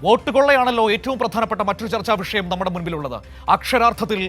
Vote കൊള്ളയാണല്ലോ ഏറ്റവും പ്രധാനപ്പെട്ട മറ്റൊരു ചർച്ചാ വിഷയം നമ്മുടെ മുൻപിലുള്ളത്. അക്ഷരാർത്ഥത്തിൽ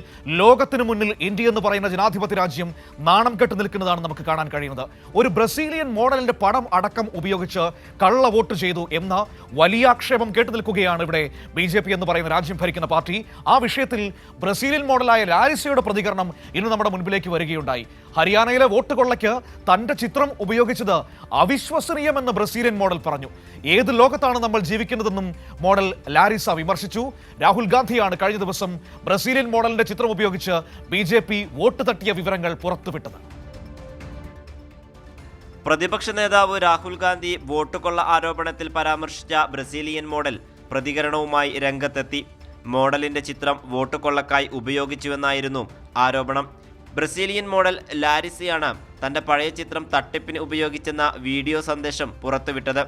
ലോകത്തിനു മുന്നിൽ ഇന്ത്യ എന്ന് പറയുന്ന ജനാധിപത്യ രാജ്യം നാണം കെട്ട് നിൽക്കുന്നതാണ് നമുക്ക് കാണാൻ കഴിയുന്നത്. ഒരു ബ്രസീലിയൻ മോഡലിന്റെ പടം അടക്കം ഉപയോഗിച്ച് കള്ള വോട്ട് ചെയ്തു എന്ന വലിയ ആക്ഷേപം കേട്ടു നിൽക്കുകയാണ് ഇവിടെ BJP എന്ന് പറയുന്ന രാജ്യം ഭരിക്കുന്ന പാർട്ടി. ആ വിഷയത്തിൽ ബ്രസീലിയൻ മോഡലായ ലാരിസയുടെ പ്രതികരണം ഇന്ന് നമ്മുടെ മുൻപിലേക്ക് വരികയുണ്ടായി. ഹരിയാനയിലെ വോട്ട് കൊള്ളയ്ക്ക് തന്റെ ചിത്രം ഉപയോഗിച്ചത് അവിശ്വസനീയമെന്ന് ബ്രസീലിയൻ മോഡൽ പറഞ്ഞു. ഏത് ലോകത്താണ് നമ്മൾ ജീവിക്കുന്നതെന്നും മോഡൽ ലാരിസ വിമർശിച്ചു. രാഹുൽ ഗാന്ധിയാണ് കഴിഞ്ഞ ദിവസം ബ്രസീലിയൻ മോഡലിന്റെ ചിത്രം ഉപയോഗിച്ച് BJP വോട്ട് തട്ടിയ വിവരങ്ങൾ പുറത്തുവിട്ടത്. പ്രതിപക്ഷ നേതാവ് രാഹുൽ ഗാന്ധി വോട്ട് കൊള്ള ആരോപണത്തിൽ പരാമർശിച്ച ബ്രസീലിയൻ മോഡൽ പ്രതികരണവുമായി രംഗത്തെത്തി. മോഡലിന്റെ ചിത്രം വോട്ട് കൊള്ളക്കായി ഉപയോഗിച്ചുവെന്നായിരുന്നു ആരോപണം. ബ്രസീലിയൻ മോഡൽ ലാരിസയാണ് തന്റെ പഴയ ചിത്രം തട്ടിപ്പിന് ഉപയോഗിച്ചെന്ന വീഡിയോ സന്ദേശം പുറത്തുവിട്ടത്.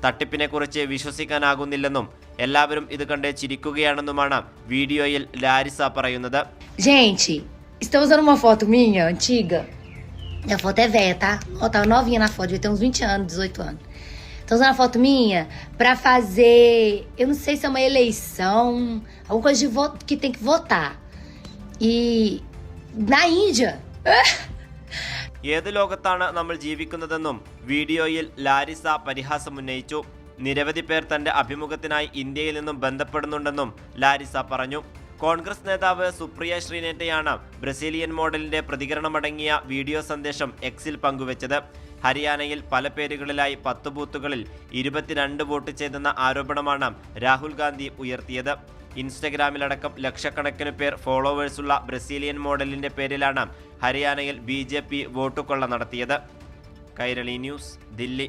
തട്ടിപ്പിനെക്കുറിച്ച് വിശ്വസിക്കാനാകുന്നില്ലെന്നും എല്ലാവരും ഇത് കണ്ട് ചിരിക്കുകയാണെന്നുമാണ് വീഡിയോയിൽ ലാരിസ പറയുന്നത്. Gente, estou usando uma foto minha antiga. Minha foto é velha, tá? Ó, tava novinha na foto, devia ter uns 20 anos, 18 anos. Tô usando a foto minha pra fazer, eu não sei se é uma eleição, alguma coisa de voto que tem que votar. E na Índia. ഏത് ലോകത്താണ് നമ്മൾ ജീവിക്കുന്നതെന്നും വീഡിയോയിൽ Larissa പരിഹാസമുന്നയിച്ചു. നിരവധി പേർ തന്റെ അഭിമുഖത്തിനായി ഇന്ത്യയിൽ നിന്നും ബന്ധപ്പെടുന്നുണ്ടെന്നും Larissa പറഞ്ഞു. കോൺഗ്രസ് നേതാവ് സുപ്രിയ ശ്രീനേറ്റയാണ് ബ്രസീലിയൻ മോഡലിന്റെ പ്രതികരണമടങ്ങിയ വീഡിയോ സന്ദേശം എക്സിൽ പങ്കുവച്ചത്. ഹരിയാനയിൽ പല പേരുകളിലായി 10 ബൂത്തുകളിൽ 22 വോട്ട് ചെയ്തെന്ന ആരോപണമാണ് രാഹുൽ ഗാന്ധി ഉയർത്തിയത്. ഇൻസ്റ്റഗ്രാമിലടക്കം ലക്ഷക്കണക്കിന് പേർ ഫോളോവേഴ്സുള്ള ബ്രസീലിയൻ മോഡലിന്റെ പേരിലാണ് ഹരിയാനയിൽ BJP വോട്ടുകൊള്ള നടത്തിയത്. കൈരളി ന്യൂസ്, ദില്ലി.